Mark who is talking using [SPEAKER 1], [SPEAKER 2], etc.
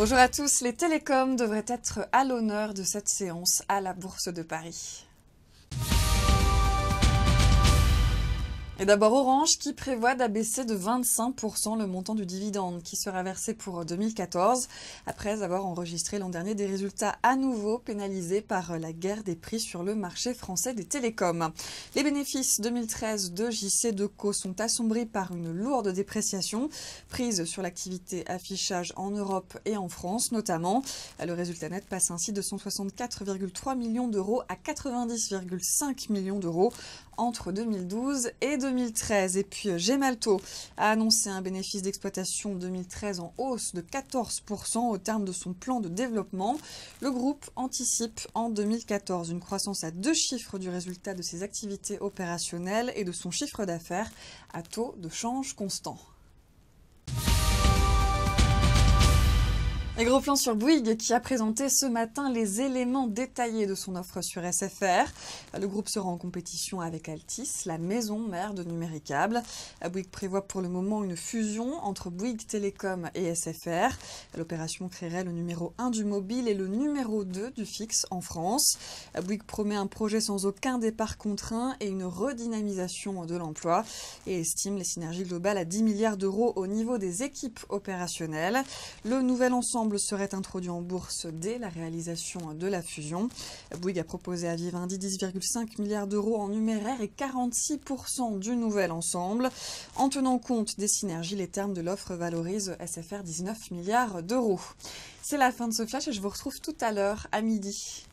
[SPEAKER 1] Bonjour à tous, les télécoms devraient être à l'honneur de cette séance à la Bourse de Paris. Et d'abord Orange qui prévoit d'abaisser de 25% le montant du dividende qui sera versé pour 2014 après avoir enregistré l'an dernier des résultats à nouveau pénalisés par la guerre des prix sur le marché français des télécoms. Les bénéfices 2013 de JCDecaux sont assombris par une lourde dépréciation prise sur l'activité affichage en Europe et en France notamment. Le résultat net passe ainsi de 164,3 millions d'euros à 90,5 millions d'euros entre 2012 et 2013. Et puis Gemalto a annoncé un bénéfice d'exploitation 2013 en hausse de 14% au terme de son plan de développement. Le groupe anticipe en 2014 une croissance à 2 chiffres du résultat de ses activités opérationnelles et de son chiffre d'affaires à taux de change constant. Et gros plan sur Bouygues qui a présenté ce matin les éléments détaillés de son offre sur SFR. Le groupe sera en compétition avec Altice, la maison mère de Numéricable. Bouygues prévoit pour le moment une fusion entre Bouygues Télécom et SFR. L'opération créerait le numéro 1 du mobile et le numéro 2 du fixe en France. Bouygues promet un projet sans aucun départ contraint et une redynamisation de l'emploi et estime les synergies globales à 10 milliards d'euros au niveau des équipes opérationnelles. Le nouvel ensemble serait introduit en bourse dès la réalisation de la fusion. Bouygues a proposé à Vivendi 10,5 milliards d'euros en numéraire et 46% du nouvel ensemble. En tenant compte des synergies, les termes de l'offre valorisent SFR 19 milliards d'euros. C'est la fin de ce flash et je vous retrouve tout à l'heure à midi.